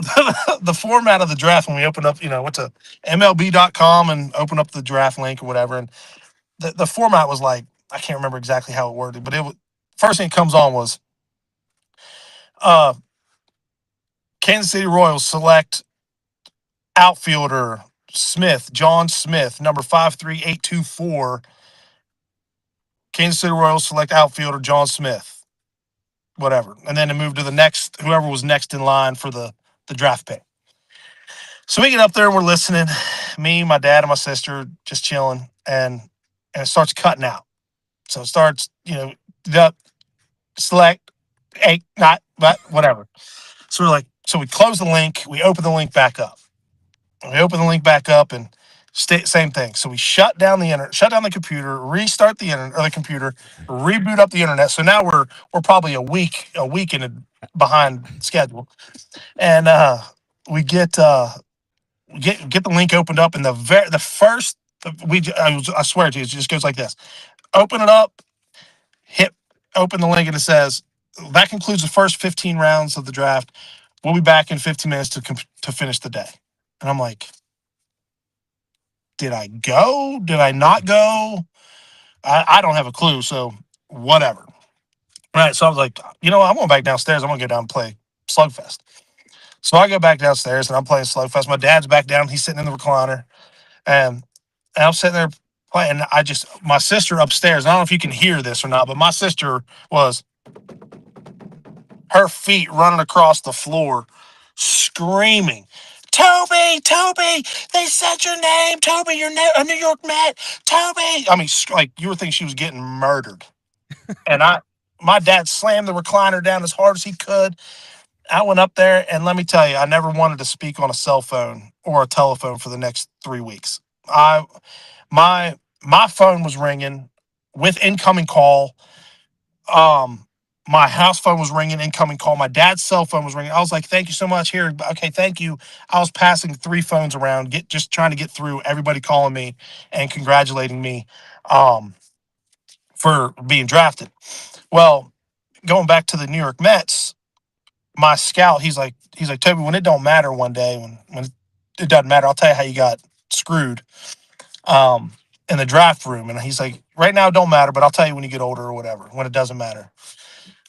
the format of the draft, when we opened up, went to MLB.com and opened up the draft link or whatever, and the format was like, I can't remember exactly how it worded, but it was, first thing that comes on was Kansas City Royals select outfielder John Smith, number 53824. Kansas City Royals select outfielder John Smith, whatever. And then it moved to the next, whoever was next in line for the draft pick. So we get up there and we're listening, me, my dad, and my sister just chilling, and it starts cutting out. So it starts, the select, eight, not, but whatever. So we're like, so we close the link, we open the link back up. And we open the link back up, and same thing. So we shut down the internet, shut down the computer, restart the internet or the computer, reboot up the internet. So now we're probably a week behind schedule, and we get the link opened up, and the first I swear to you, it just goes like this: open it up, hit open the link, and it says that concludes the first 15 rounds of the draft. We'll be back in 15 minutes to finish the day. And I'm like, did I go? Did I not go? I don't have a clue. So whatever. All right. So I was like, I'm going back downstairs. I'm going to go down and play Slugfest. So I go back downstairs and I'm playing Slugfest. My dad's back down. He's sitting in the recliner. And I'm sitting there playing. My sister upstairs, I don't know if you can hear this or not, but my sister was, her feet running across the floor, screaming, "Toby, they said your name. Toby, you're a New York Met. Toby." I mean, like, you would think she was getting murdered. And my dad slammed the recliner down as hard as he could. I went up there, and let me tell you, I never wanted to speak on a cell phone or a telephone for the next 3 weeks. My phone was ringing with incoming call. My house phone was ringing, incoming call. My dad's cell phone was ringing. I was like, "Thank you so much." Here, okay, thank you. I was passing 3 phones around, just trying to get through everybody calling me and congratulating me for being drafted. Well, going back to the New York Mets, my scout, he's like, "Toby, when it don't matter one day, when it doesn't matter, I'll tell you how you got screwed in the draft room." And he's like, "Right now it don't matter, but I'll tell you when you get older or whatever, when it doesn't matter."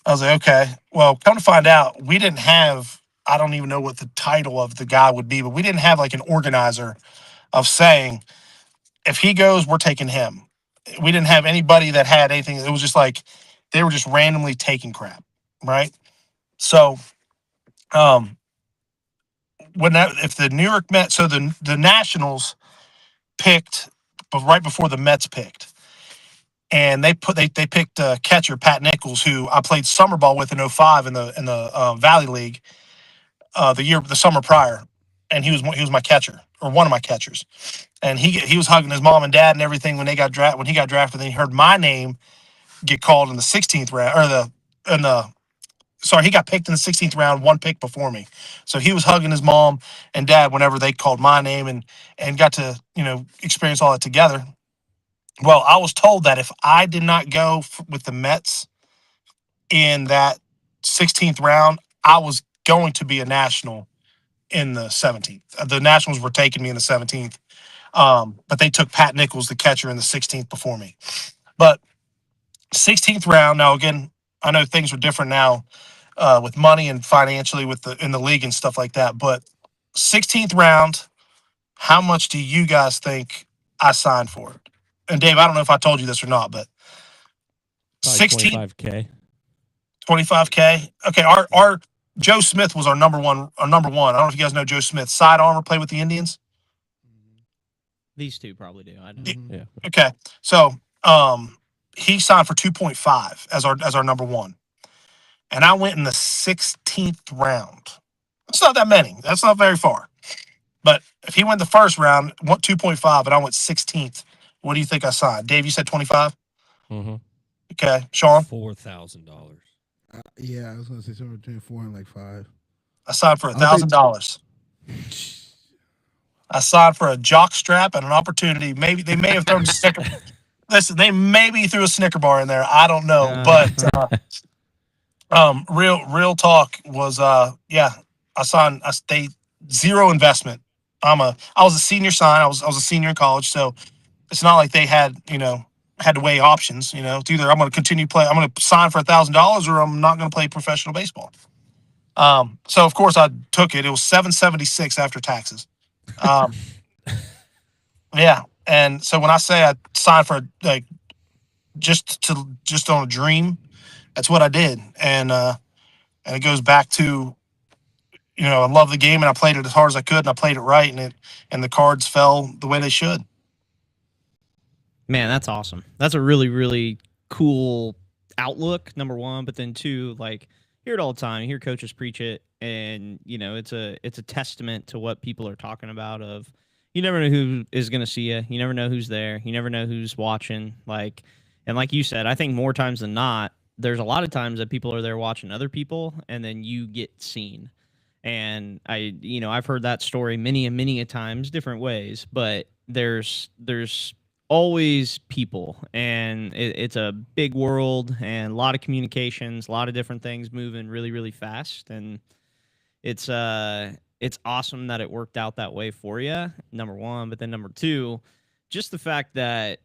I was like, okay. Well, come to find out, we didn't have, I don't even know what the title of the guy would be, but we didn't have like an organizer of saying, if he goes, we're taking him. We didn't have anybody that had anything. It was just like, they were just randomly taking crap, right? So if the New York Mets, so the Nationals picked, but right before the Mets picked, and they picked catcher Pat Nichols, who I played summer ball with in '05 in the Valley League, the summer prior, and he was my catcher, or one of my catchers, and he was hugging his mom and dad and everything when he got drafted. Then he heard my name get called in the 16th round, he got picked in the 16th round, one pick before me. So he was hugging his mom and dad whenever they called my name, and got to, experience all that together. Well, I was told that if I did not go with the Mets in that 16th round, I was going to be a National in the 17th. The Nationals were taking me in the 17th, but they took Pat Nichols, the catcher, in the 16th before me. But 16th round, now again, I know things are different now with money and financially in the league and stuff like that. But 16th round, how much do you guys think I signed for it? And Dave, I don't know if I told you this or not, but 25K. 25K. Okay, our Joe Smith was our number one. I don't know if you guys know Joe Smith. Side armor, played with the Indians. These two probably do. I don't know. Yeah. Okay, so he signed for 2.5 as our number one. And I went in the 16th round. That's not that many. That's not very far. But if he went the first round, went 2.5, and I went 16th, what do you think I signed? Dave, you said 25? Mm-hmm. Okay. Sean? $4,000. Yeah, I was gonna say somewhere between 4 and like 5. I signed for $1,000. I signed for a jock strap and an opportunity. Maybe they may have thrown a Snicker. Listen, they maybe threw a Snicker bar in there. I don't know, but real talk was I stayed zero investment. I was a senior sign. I was a senior in college, so it's not like they had to weigh options. It's either I'm going to continue play. I'm going to sign for $1,000, or I'm not going to play professional baseball. So of course I took it. It was $776 after taxes. Yeah, and so when I say I signed for just on a dream, that's what I did, and it goes back to, I love the game and I played it as hard as I could and I played it right, and the cards fell the way they should. Man, that's awesome. That's a really, really cool outlook, number one. But then two, hear it all the time. You hear coaches preach it, and it's a testament to what people are talking about. Of you never know who is going to see you. You never know who's there. You never know who's watching. And like you said, I think more times than not, there's a lot of times that people are there watching other people, and then you get seen. And I've heard that story many and many a times, different ways. But there's always people, and it's a big world and a lot of communications, a lot of different things moving really, really fast. And it's awesome that it worked out that way for you, number one. But then number two, just the fact that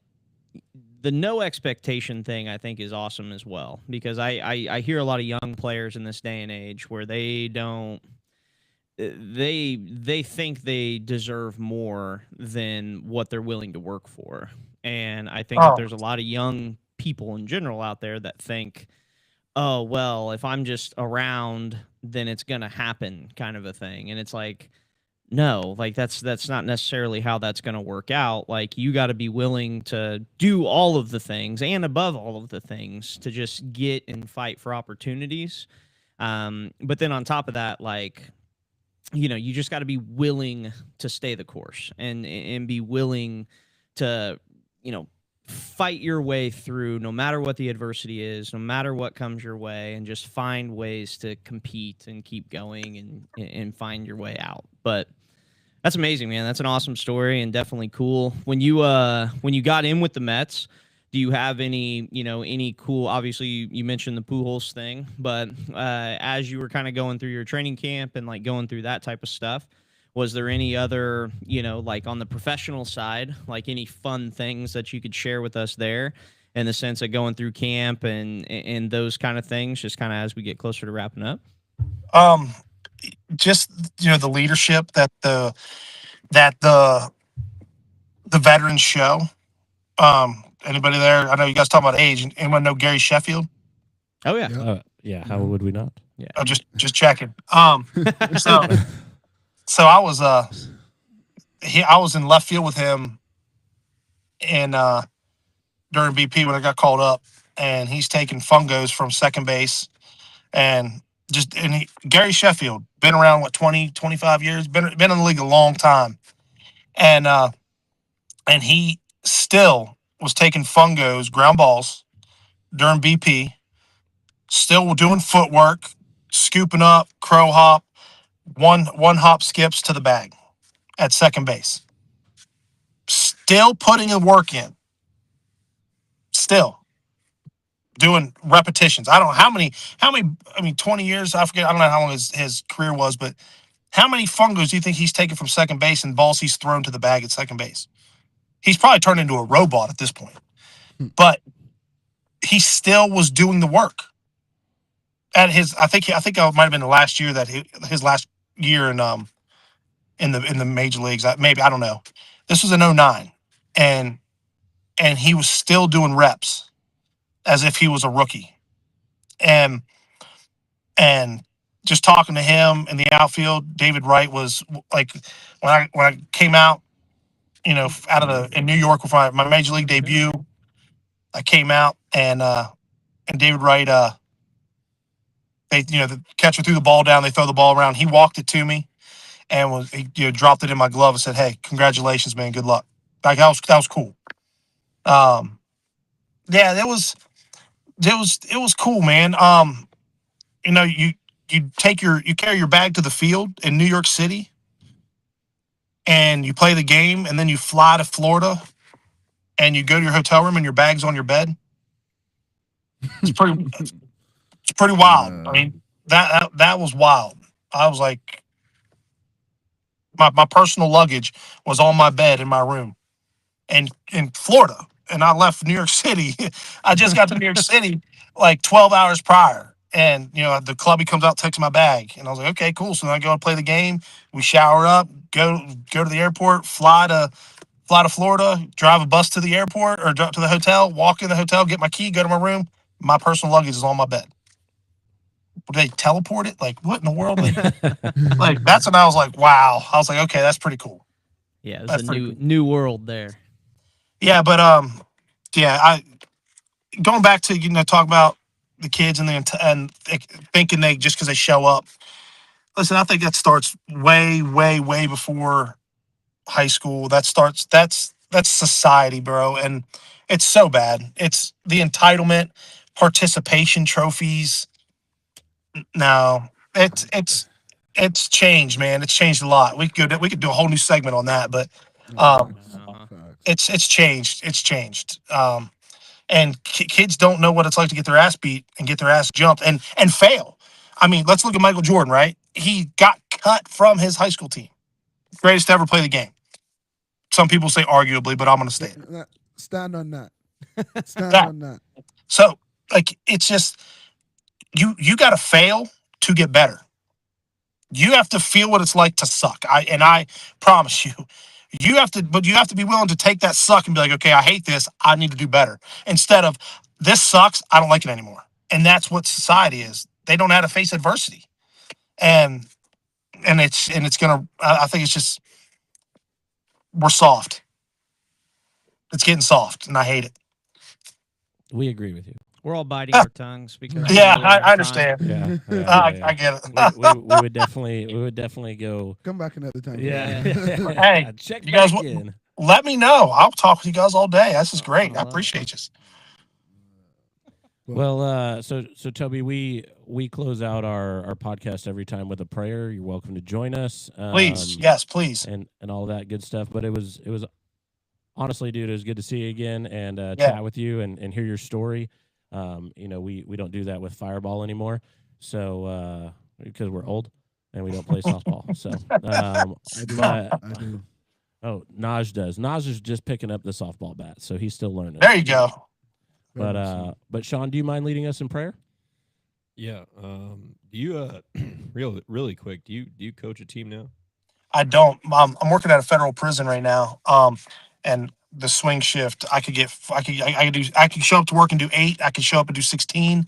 the no expectation thing, I think, is awesome as well, because I hear a lot of young players in this day and age where they don't, they think they deserve more than what they're willing to work for. And I think that there's a lot of young people in general out there that think, oh, well, if I'm just around, then it's going to happen, kind of a thing. And it's like, no, that's not necessarily how that's going to work out. You got to be willing to do all of the things, and above all of the things, to just get and fight for opportunities. But then on top of that, you just got to be willing to stay the course and be willing to, fight your way through no matter what the adversity is, no matter what comes your way, and just find ways to compete and keep going and find your way out. But that's amazing, man. That's an awesome story and definitely cool. When you got in with the Mets, do you have any cool, obviously you mentioned the Pujols thing, but as you were kind of going through your training camp and going through that type of stuff, was there any other, on the professional side, any fun things that you could share with us there, in the sense of going through camp and those kind of things, just kind of as we get closer to wrapping up? Just, the leadership that the veterans show. Anybody there? I know you guys talking about age. Anyone know Gary Sheffield? Oh yeah. Yeah. How would we not? Yeah. I'm just checking. So I was I was in left field with him in during BP when I got called up, and he's taking fungos from second base, and Gary Sheffield, been around 25 years, been in the league a long time, and he still was taking fungos, ground balls during BP, still doing footwork, scooping up, crow hop, one hop skips to the bag at second base. Still putting the work in. Still doing repetitions. I don't know how many, I mean, 20 years, I forget, I don't know how long his career was, but how many fungos do you think he's taken from second base and balls he's thrown to the bag at second base? He's probably turned into a robot at this point. But he still was doing the work. At I think it might have been the last year that his last year in the major leagues. Maybe, I don't know. This was in 2009, and he was still doing reps as if he was a rookie. And just talking to him in the outfield, David Wright was like, when I came out, in New York with my major league debut, I came out and David Wright, the catcher threw the ball down, they throw the ball around. He walked it to me and he dropped it in my glove and said, "Hey, congratulations, man. Good luck." Like, that was cool. Yeah, it was cool, man. You carry your bag to the field in New York City and you play the game, and then you fly to Florida and you go to your hotel room and your bag's on your bed. It's pretty wild. Yeah. I mean, that was wild. I was like, my personal luggage was on my bed in my room and in Florida, and I left New York City. I just got to New York City like 12 hours prior. And, the clubby comes out, takes my bag. And I was like, okay, cool. So then I go and play the game. We shower up, go to the airport, fly to Florida, drive a bus to the airport or to the hotel, walk in the hotel, get my key, go to my room. My personal luggage is on my bed. Would they teleport it? Like, what in the world? Like, that's when I was like, wow. I was like, okay, that's pretty cool. Yeah, That's it's a pretty new world there. Yeah, but going back to talk about the kids and thinking they just because they show up. Listen, I think that starts way, way, way before high school. That's society, bro, and it's so bad. It's the entitlement, participation trophies. No, it's changed, man. It's changed a lot. We could do a whole new segment on that, but it's changed. It's changed. And kids don't know what it's like to get their ass beat and get their ass jumped and fail. I mean, let's look at Michael Jordan, right? He got cut from his high school team. Greatest to ever play the game. Some people say arguably, but I'm going to stay it. Stand on that. Stand on that. So, like, it's just, you got to fail to get better. You have to feel what it's like to suck. I promise you, you have to be willing to take that suck and be like, okay, I hate this. I need to do better. Instead of, this sucks, I don't like it anymore. And that's what society is. They don't know how to face adversity. And it's gonna, I think it's just, we're soft. It's getting soft, and I hate it. We agree with you. We're all biting our tongues because Yeah, I understand. Yeah, I get it. we would definitely go. Come back another time. Yeah. Hey, check you guys back in. Let me know. I'll talk with you guys all day. This is great. I appreciate you. Well, so Toby, we close out our podcast every time with a prayer. You're welcome to join us. Please, yes, please, and all that good stuff. But it was honestly, dude, it was good to see you again and chat with you and hear your story. We don't do that with Fireball anymore, so because we're old and we don't play softball. So I do. Oh, Naj does. Naj is just picking up the softball bat, so he's still learning. There you go. But Sean, do you mind leading us in prayer? Yeah. Do you really quick? Do you coach a team now? I don't. I'm working at a federal prison right now. And the swing shift, I could show up to work and do 8. I could show up and do 16.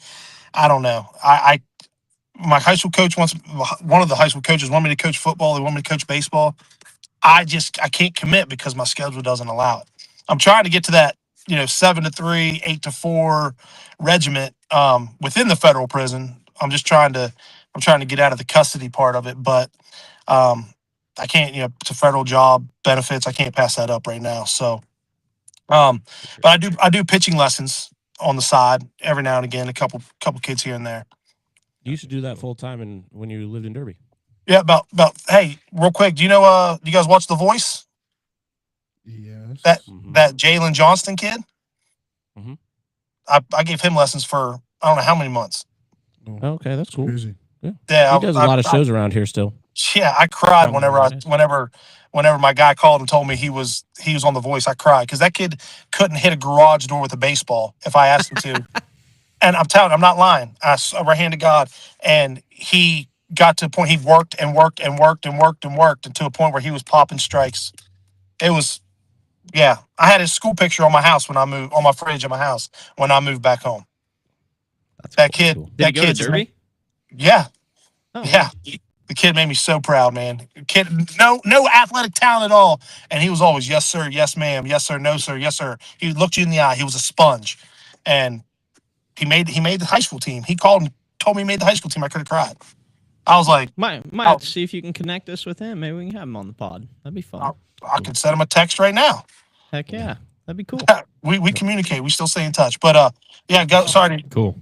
I don't know. my high school coach wants, one of the high school coaches want me to coach football. They want me to coach baseball. I can't commit because my schedule doesn't allow it. I'm trying to get to that, 7 to 3, 8 to 4 regiment within the federal prison. I'm trying to get out of the custody part of it, but I can't, it's a federal job, benefits. I can't pass that up right now. So, but I do pitching lessons on the side every now and again, a couple kids here and there. You used to do that full time and when you lived in Derby. Yeah, about hey, real quick, do you guys watch The Voice? Yes. That Jalen Johnston kid? Mhm. I gave him lessons for I don't know how many months. Okay, that's cool. Crazy. Yeah, He does a lot of shows around here still. Yeah, I cried Nice. whenever my guy called and told me he was on The Voice. I cried because that kid couldn't hit a garage door with a baseball if I asked him to. And I'm not lying. I right hand to God. And he got to a point he worked and worked and to a point where he was popping strikes. It was, yeah. I had his school picture on my house when I moved, on my fridge in my house when I moved back home. That's That cool. kid, Cool. Did that he go to kid's Derby? yeah, Oh, yeah. The kid made me so proud, man. Kid, no athletic talent at all, and he was always yes sir, yes ma'am, yes sir, no sir, yes sir. He looked you in the eye. He was a sponge, and he made the high school team. He called and told me he made the high school team. I could have cried. I was like, Might have to see if you can connect us with him. Maybe we can have him on the pod. That'd be fun. I could send him a text right now. Heck yeah, that'd be cool. We communicate. We still stay in touch. But yeah, go. Sorry to Cool.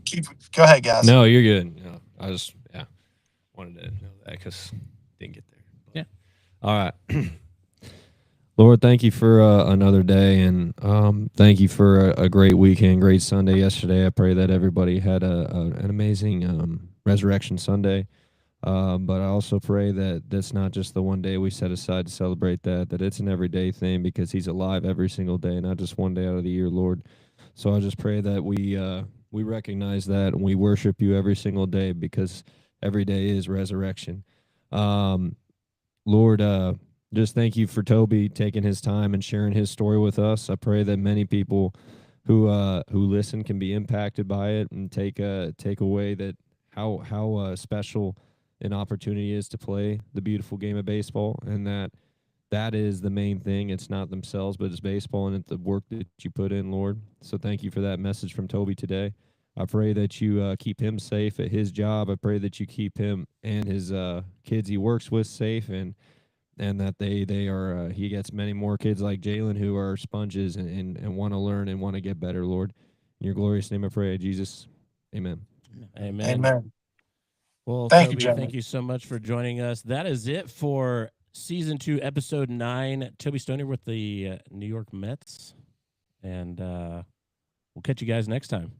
go ahead, guys. No, you're good. No, I just wanted to know that because didn't get there. But, Yeah. All right. Lord, thank you for another day, and thank you for a great weekend, great Sunday yesterday. I pray that everybody had an amazing Resurrection Sunday. But I also pray that that's not just the one day we set aside to celebrate that it's an everyday thing because he's alive every single day, not just one day out of the year, Lord. So I just pray that we recognize that and we worship you every single day because every day is resurrection. Lord, just thank you for Toby taking his time and sharing his story with us. I pray that many people who listen can be impacted by it and take away that how special an opportunity is to play the beautiful game of baseball, and that is the main thing. It's not themselves, but it's baseball and it's the work that you put in, Lord. So thank you for that message from Toby today. I pray that you keep him safe at his job. I pray that you keep him and his kids he works with safe, and that they are he gets many more kids like Jalen who are sponges and want to learn and want to get better, Lord. In your glorious name I pray, Jesus. Amen. Amen. Amen. Well, Thank you, Toby, gentlemen. thank you so much for joining us. That is it for season 2, episode 9. Toby Stoner with the New York Mets, and we'll catch you guys next time.